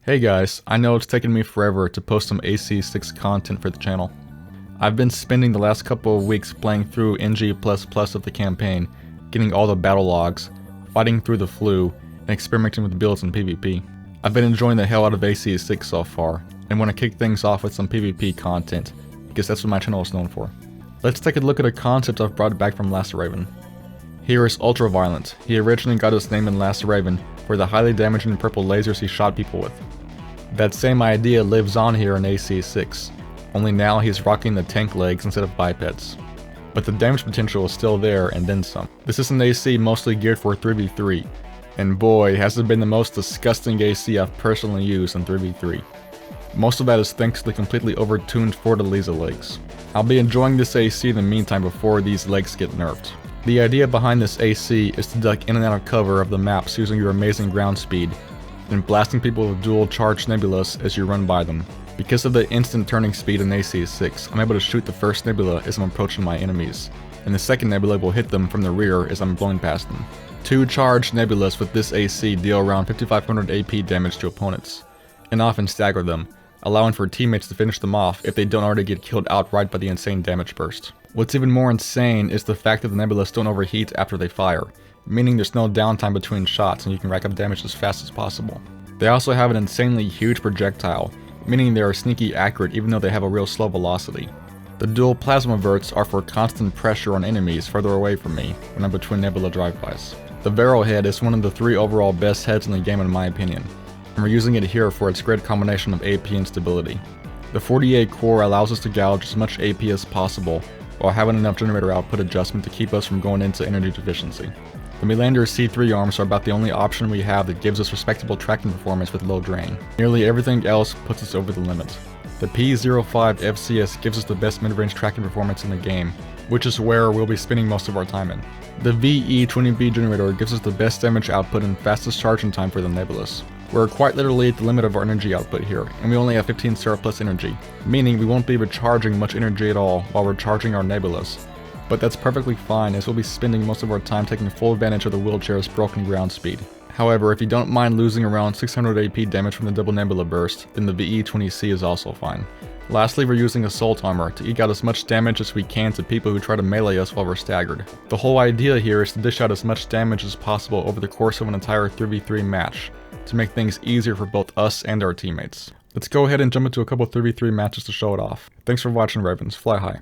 Hey guys, I know it's taken me forever to post some AC6 content for the channel. I've been spending the last couple of weeks playing through NG++ of the campaign, getting all the battle logs, fighting through the flu, and experimenting with builds in PvP. I've been enjoying the hell out of AC6 so far, and want to kick things off with some PvP content, because that's what my channel is known for. Let's take a look at a concept I've brought back from Last Raven. Here is Ultraviolent. He originally got his name in Last Raven for the highly damaging purple lasers he shot people with. That same idea lives on here in AC6, only now he's rocking the tank legs instead of bipeds. But the damage potential is still there and then some. This is an AC mostly geared for 3v3, and boy has it been the most disgusting AC I've personally used in 3v3. Most of that is thanks to the completely overtuned Fortaleza legs. I'll be enjoying this AC in the meantime before these legs get nerfed. The idea behind this AC is to duck in and out of cover of the maps using your amazing ground speed, and blasting people with dual charged nebulas as you run by them. Because of the instant turning speed in AC6, I'm able to shoot the first nebula as I'm approaching my enemies, and the second nebula will hit them from the rear as I'm blowing past them. 2 charged nebulas with this AC deal around 5500 AP damage to opponents, and often stagger them, allowing for teammates to finish them off if they don't already get killed outright by the insane damage burst. What's even more insane is the fact that the nebulas don't overheat after they fire, meaning there's no downtime between shots and you can rack up damage as fast as possible. They also have an insanely huge projectile, meaning they are sneaky accurate even though they have a real slow velocity. The dual plasma verts are for constant pressure on enemies further away from me when I'm between nebula drive-bys. The Varro head is one of the 3 overall best heads in the game in my opinion, and we're using it here for its great combination of AP and stability. The 48 core allows us to gouge as much AP as possible while having enough generator output adjustment to keep us from going into energy deficiency. The Melander C3 arms are about the only option we have that gives us respectable tracking performance with low drain. Nearly everything else puts us over the limit. The P05 FCS gives us the best mid-range tracking performance in the game, which is where we'll be spending most of our time in. The VE20B generator gives us the best damage output and fastest charging time for the nebulas. We're quite literally at the limit of our energy output here, and we only have 15 surplus energy, meaning we won't be recharging much energy at all while we're charging our nebulas. But that's perfectly fine as we'll be spending most of our time taking full advantage of the wheelchair's broken ground speed. However, if you don't mind losing around 600 AP damage from the double nebula burst, then the VE20C is also fine. Lastly, we're using Assault Armor to eke out as much damage as we can to people who try to melee us while we're staggered. The whole idea here is to dish out as much damage as possible over the course of an entire 3v3 match, to make things easier for both us and our teammates. Let's go ahead and jump into a couple 3v3 matches to show it off. Thanks for watching, Ravens. Fly high.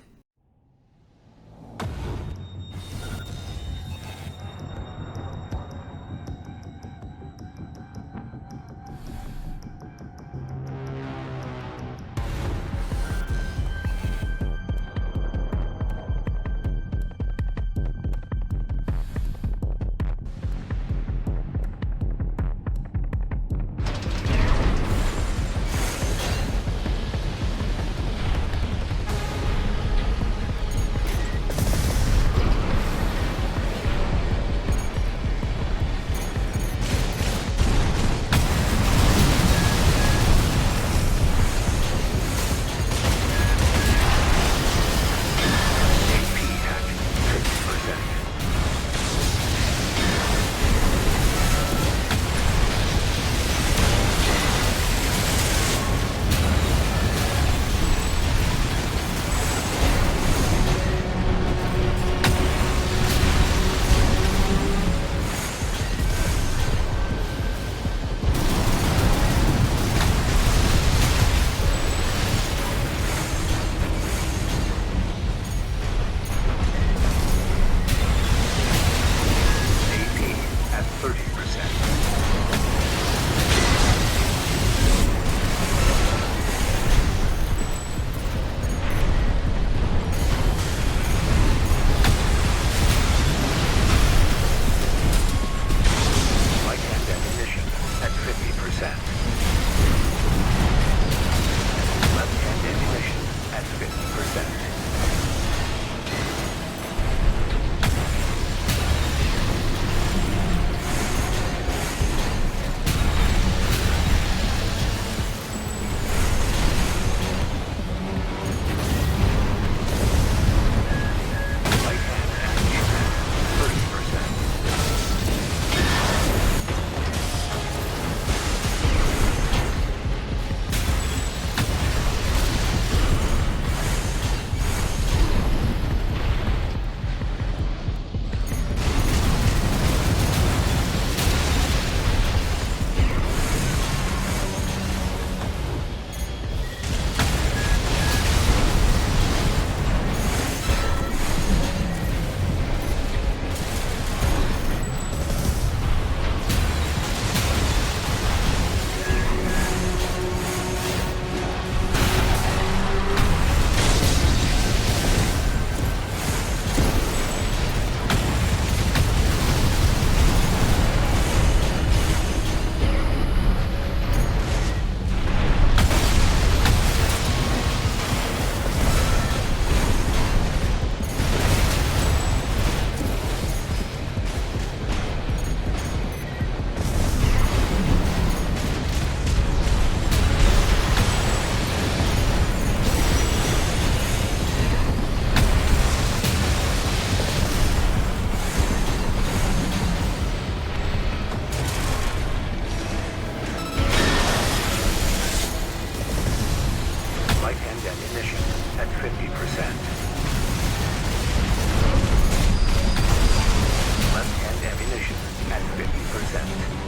ammunition at 50%. Left-hand ammunition at 50%.